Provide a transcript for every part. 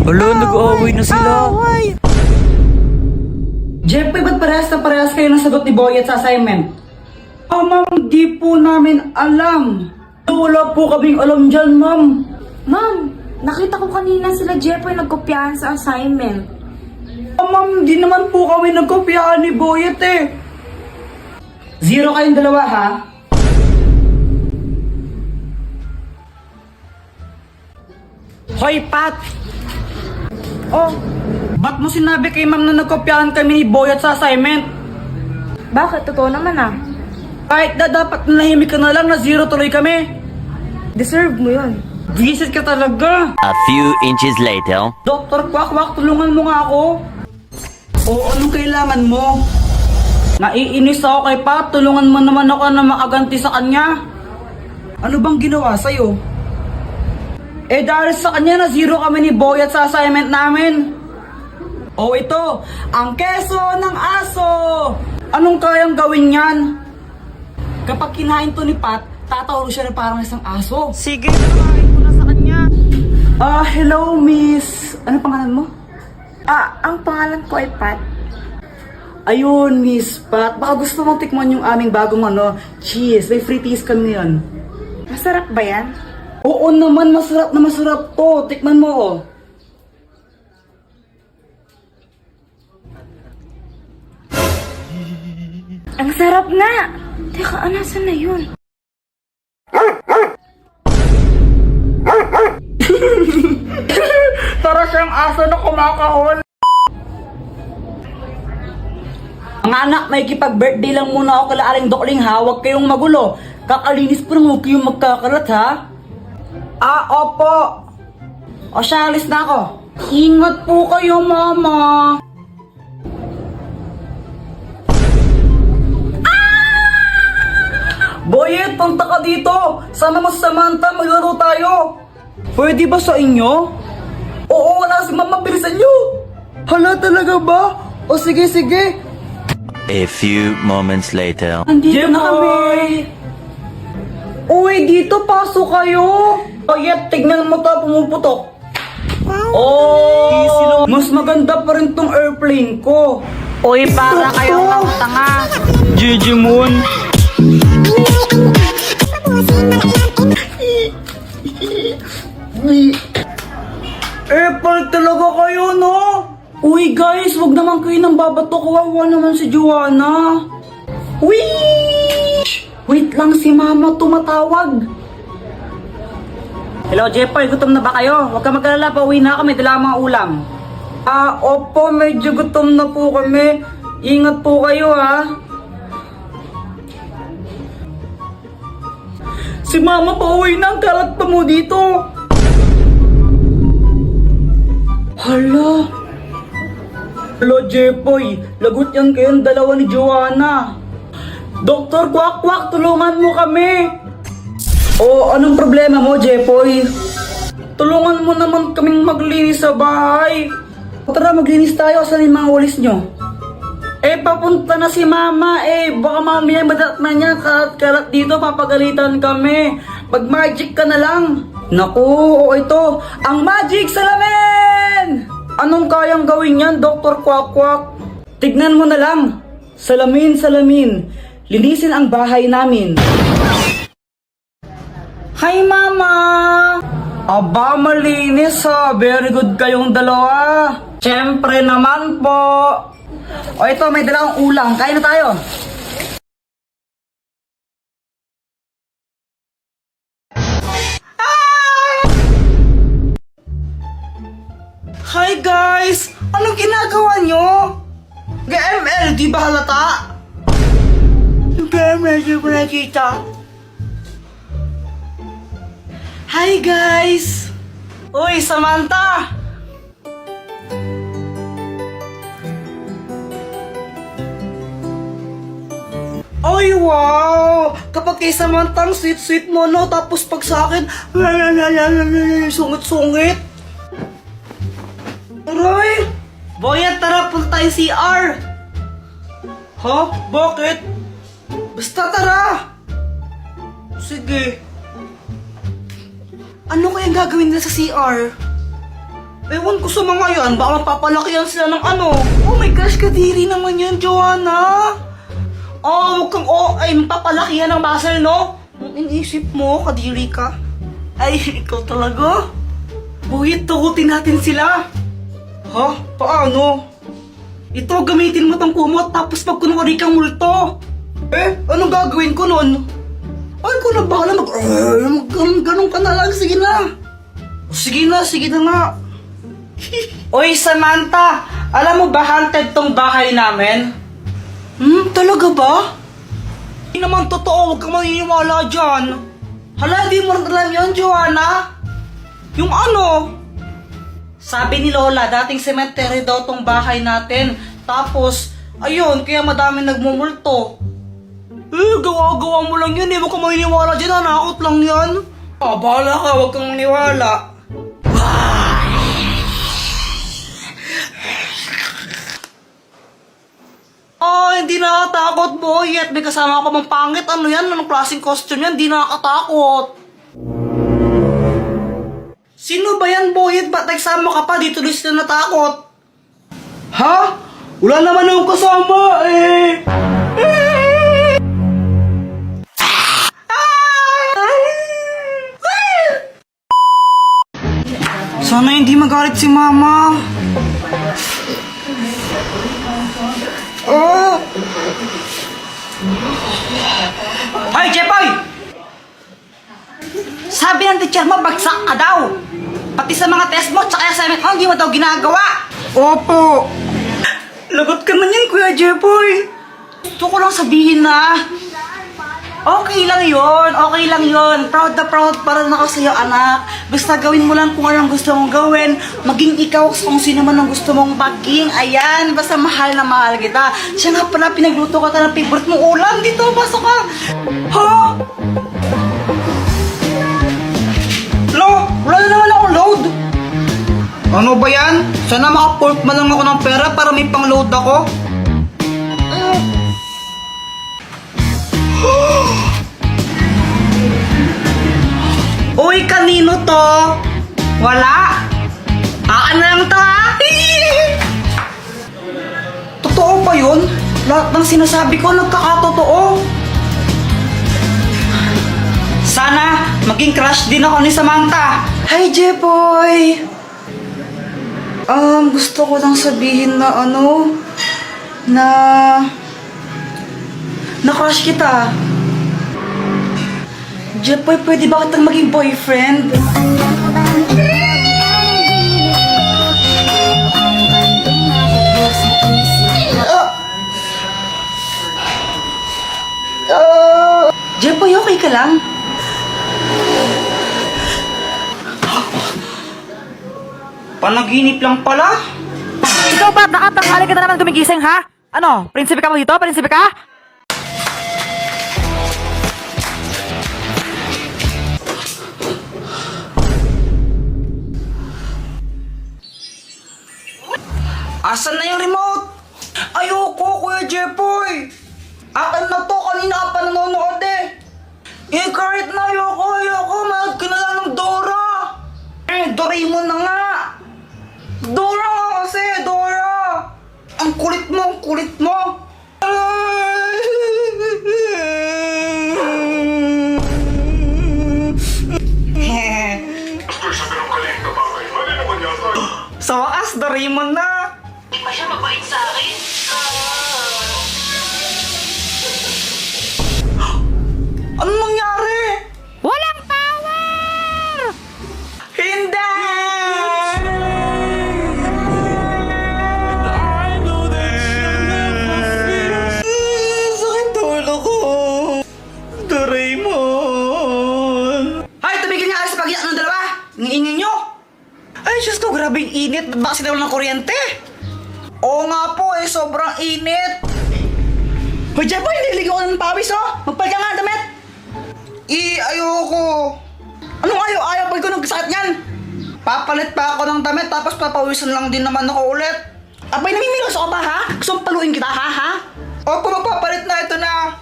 Hala, nag-aaway na sila. Jeffrey, ba't parehas na parehas kayo ng sagot ni Boyet sa assignment? Ma'am, di po namin alam. Wala po kaming alam dyan, ma'am. Ma'am, nakita ko kanina sila Jeffoy nagkopyahan sa assignment. Ma'am, di naman po kami nagkopyahan ni Boyet eh. 0 kayong dalawa, ha? Hoy, Pat! Oh, ba't mo sinabi kay ma'am na nagkopyahan kami ni Boyet sa assignment? Bakit? Totoo naman ah. Kahit na dapat nahimik ka na lang na 0 tuloy kami. Deserve mo yun. Visit ka talaga. A few inches later. Dr. Quack, tulungan mo nga ako. O anong kailangan mo? Naiinis ako kay Pat, tulungan mo naman ako na makaganti sa kanya. Ano bang ginawa sa'yo? Eh dahil sa kanya na 0 kami ni Boyet sa assignment namin. O ito, ang keso ng aso. Anong kayang gawin yan? Kapag kinain to ni Pat, tatawag siya na parang isang aso. Sige, kakain ko na sa kanya. Hello miss. Ano pangalan mo? Ang pangalan ko ay Pat. Ayun, Miss Pat. Baka gusto mong tikman yung aming bagong cheese. May free teas kami ngayon. Masarap ba yan? Oo naman, masarap na masarap to. Tikman mo, oh. Ang sarap na! Teka, anasan na yun? Para siyang aso na kumakahol. Mga anak, may kipag-birthday lang muna ako kala Aling Dokling ha. Huwag kayong magulo. Kakalinis po lang, huwag kayong magkakalat ha. Opo. O siya, alis na ako. Ingat po kayo, mama. Boyet, punta ka dito. Sama mo si Samantha, maglaro tayo. Pwede ba sa inyo? Oo, wala si mama, bilisan nyo. Hala, talaga ba? O sige, sige. A few moments later. Andito na kami. Uy, dito, pasok kayo. Boyet, tignan mo to, pumuputok. Oh, mas maganda pa rin tong airplane ko. Uy, para kayong tanga. Gigi Moon. Apple talaga kayo, no? Uy guys, wag naman kayo nang babato. Kawawa naman si Joanna. Wait lang, si mama tumatawag. Hello Jeffoy, gutom na ba kayo? Huwag ka mag-alala, pauwi na kami, dala ang mga ulam. Opo, medyo gutom na po kami. Ingat po kayo ha. Si mama pauwi na, ang kalat pa mo dito. Hala. Hello, Jeffoy. Lagot yan kayong dalawa ni Joanna. Dr. Quack, tulungan mo kami. Anong problema mo, Jeffoy? Tulungan mo naman kaming maglinis sa bahay. Tara, maglinis tayo. Saan yung mga walis nyo? Papunta na si mama. Baka mamaya madatman niya. Kalat dito, papagalitan kami. Mag-magic ka na lang. Naku, ito. Ang magic salamin! Anong kayang gawin yan, Dr. Quack? Tignan mo na lang. Salamin. Linisin ang bahay namin. Hi, Mama! Aba, malinis ha. Very good kayong dalawa. Siyempre naman po. Ito, may dalawang ulam. Kain na tayo. Hi guys! Anong ginagawa nyo? GML, di ba halata? GML, di ba nakita? Hi guys! Uy, Samantha! Ay, wow! Kapag kay Samantha, ang sweet-sweet mo, no? Tapos pag sa akin, sungit-sungit. Aray! Boyet, tara, punta tayo CR! Ha? Bakit? Basta tara! Sige. Ano kayang gagawin nila sa CR? Ewan ko sa mga yan, baka mapapalakihan sila ng ano. Oh my gosh, kadiri naman yan, Joanna. Oh, huwag kang ay mapapalakihan ng muscle, no? Ang iniisip mo, kadiri ka. Ay, ikaw talaga. Buhit, tugutin natin sila. Ha? Paano? Ito, gamitin mo tong kumot, tapos pag kunwari kang multo. Anong gagawin ko nun? Ay, ko na bahala ganun ka na lang, sige na. Sige na nga. Oy, Samantha, alam mo ba haunted tong bahay namin? Talaga ba? Hindi naman totoo, huwag kang maniniwala dyan. Hala, di mo rin alam yun, Joanna? Yung ano? Sabi ni Lola, dating cemetery daw tong bahay natin. Tapos, ayun, kaya madami nagmumulto. Gawa-gawa mo lang yan eh. Huwag kang maniniwala dyan, nanakot lang yan. Bahala ka, huwag kang maniwala. Hindi nakakatakot, boy. At may kasama ka pang pangit. Ano yan? Anong klaseng costume yan? Hindi nakakatakot. Sino ba yan, boy? Ba't nagsama ka pa? Dito din sila natakot. Ha? Wala naman akong kasama, eh. Sana hindi magalit si Mama. Hoy, Jepoy! Sabi ng teacher mo, bagsak ka daw. Pati sa mga test mo, tsaka assignment mo, hindi mo daw ginagawa. Opo. Lagot ka man yan, Kuya Jepoy. Gusto ko lang sabihin na, okay lang yon. Proud na proud para na ako sa'yo, anak. Basta gawin mo lang kung anong gusto mong gawin. Maging ikaw kung sino man ang gusto mong maging. Ayan, basta mahal na mahal kita. Siya nga pala, pinagluto ka ng favorite mong ulam. Dito, pasok ka. Ha? Lo, wala na naman akong load. Ano ba yan? Sana makaport man lang ako ng pera para may pang-load ako. Uy, kanino to? Wala? Aan lang to, ha? Totoo ba yun? Lahat ng sinasabi ko nagkakatotoo. Sana maging crush din ako ni Samantha. Hi, Jepoy! Gusto ko lang sabihin na na-crush kita. Jepoy, pwede ba kitang maging boyfriend? Jepoy, okay ka lang? Panaginip lang pala? Ikaw ba? Nakatanghali ka na naman gumigising, ha? Ano? Prinsipe ka mo dito? Prinsipe ka? Asan na yung remote? Ayoko, Kuya Jepoy! Akin na to, kanina ka pa nanonood eh! Kahit na ayoko, mahal ka na lang ng Dora! Doraemon na nga! Dora nga kasi, Dora! Ang kulit mo! Sa wakas, Doraemon na! Hindi pa siya mabait sa akin. Anong nangyari? Walang power! Hindi! Sakit tulo ko. Doraemon. Hay, tumigil niya kayo sa pag-iyak ng dalawa. Ang nyo. Ay, Diyos ko, grabing init. Ba't ba kasi nawalan ng kuryente? Oo nga po eh, sobrang init. Hoy, Jepoy, nililig ako ng pawis, oh. Magpalit ka nga, damit. Ayoko. Anong ayaw? Pag ko nagkasakit niyan. Papalit pa ako ng damit, tapos papawisan lang din naman ako ulit. Abay, namimilos ako ba, ha? Gusto mong paluin kita, ha? Opo, magpapalit na, ito na.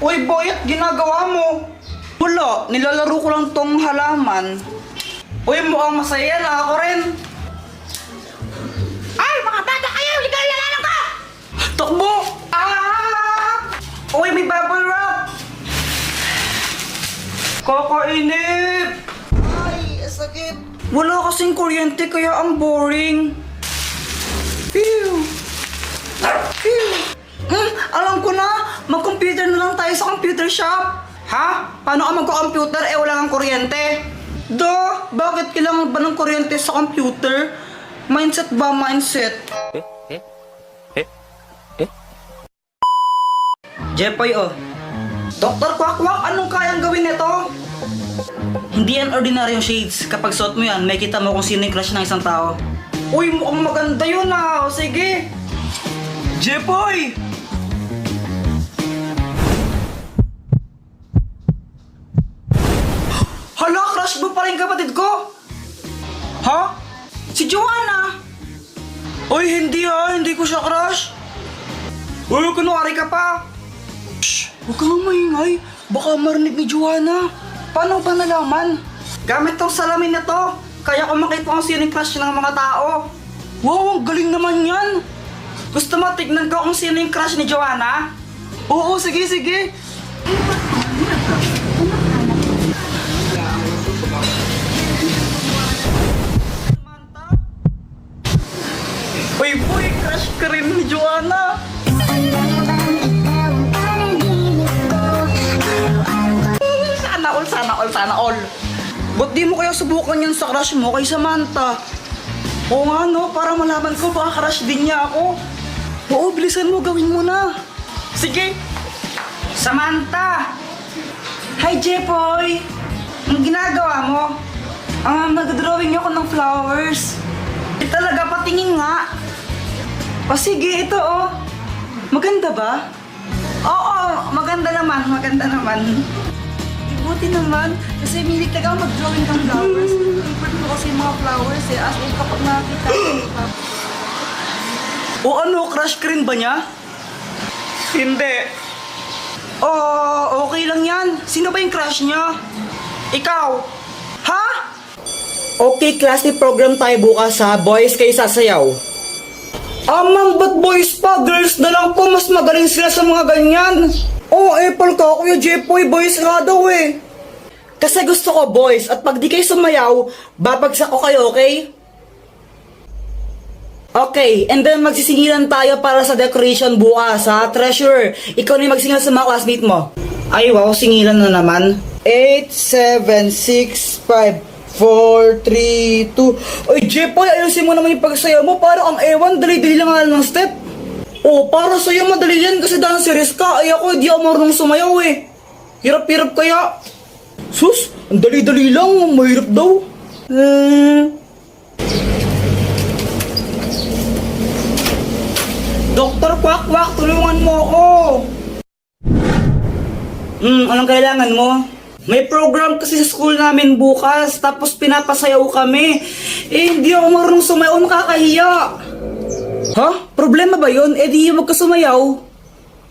Uy, Boyet, ginagawa mo. Wala, nilalaro ko lang tong halaman. Uy, mukhang masaya na ako rin. Ay, mga bata kayo! Ligaw na lang ka! Takbo! Uy, may bubble wrap! Kakainip! Ay, sakit! Wala kasing kuryente kaya ang boring. Phew! Phew! Alam ko na! Mag-computer na lang tayo sa computer shop! Ha? Paano ka magko-computer wala kang kuryente? Bakit kailangan ba ng kuryente sa computer? Mindset ba mindset? Jepoy, oh. Dr. Quack-Quack, anong kayang gawin nito? Hindi yan ordinaryong shades. Kapag suot mo yan, may kita mo kung sino yung crush ng isang tao. Uy, mukhang maganda yun ah. O sige. Jepoy! Hala, crush mo pa rin kapatid ko? Ha? Si Joanna? Uy, hindi ah. Hindi ko siya crush. Uy, kunwari ka pa. Shh! Huwag kang maingay. Baka marinig ni Joanna. Paano ba nalaman? Gamit tong salamin na to. Kaya ko makita kung sino yung crush ng mga tao. Wow, ang galing naman yan. Gusto mo tignan ko kung sino yung crush ni Joanna? Oo, sige, sige. Uy, boy, crush ka rin ni Joanna. Sana all. Ba't di mo kaya subukan yan sa crush mo kay Samantha? Oo nga no, para malaman ko baka crush din niya ako. Oo, bilisan mo, gawin mo na. Sige. Samantha! Hi, Jepoy! Ang ginagawa mo? Nag-drawing ako ng flowers. Talaga, patingin nga. O sige, ito oh. Maganda ba? Oo, maganda naman. Buti naman, kasi milig talaga mag-drawing ng flowers. Favorite ko kasi yung mga flowers eh, as in kapag nakakita ko. O ano, crush ka rin ba niya? Hindi. Oh, okay lang yan. Sino ba yung crush niya? Ikaw? Ha? Okay, class program tayo bukas ha. Boys kayo sasayaw. Ma'am, ba't boys pa? Girls na lang po, mas magaling sila sa mga ganyan. Oo, Apple ka, Kuya Jepoy, boys nga daw eh. Kasi gusto ko boys, at pag di kayo sumayaw, babagsak ko kayo, okay? Okay, and then magsisingilan tayo para sa decoration bukas, ha? Treasure, ikaw na yung magsingilan sa mga classmate mo. Ay, wow, singilan na naman. 8, 7, 6, 5, 4, 3, 2... Oy, Jepoy, ayusin mo naman yung pagsayaw mo, parang ang ewan, dali-dali lang nga ng step. Oh, para sa'yo madali yan kasi dancerist ka. Ay ako, di ako marunong sumayaw eh. Hirap-hirap kaya. Sus, ang dali-dali lang. Mahirap daw. Dr. Quack-Quack, tulungan mo ako. Anong kailangan mo? May program kasi sa school namin bukas. Tapos pinapasayaw kami. Eh, hindi ako marunong sumayaw. Makakahiya. Ha? Problema ba yun? Eh di huwag ka sumayaw.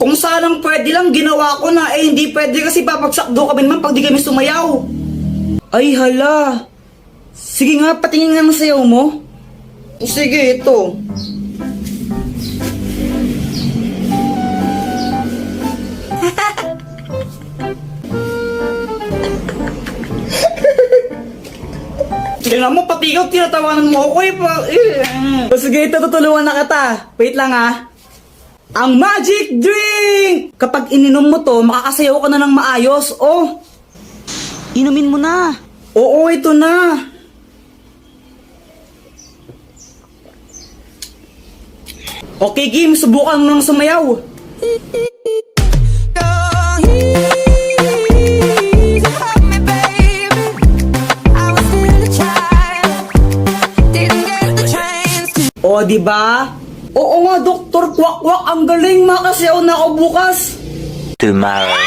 Kung sanang pwede lang, ginawa ko na. Eh hindi pwede kasi papagsak daw kami naman pag di kami sumayaw. Ay hala. Sige nga, patingin nga ng sayaw mo. Sige, ito. Tingnan mo, pati ikaw, tinatawanan mo ako eh. Sige, ito, tutulungan na kita. Wait lang ah. Ang magic drink! Kapag ininom mo to, makakasayaw ka na ng maayos. Oh, inumin mo na. Oo, ito na. Okay, Kim, subukan mo nang sumayaw. O, diba? Oo nga, Dr. Quack-Quack, ang galing, makasayaw na ako bukas. Tomorrow.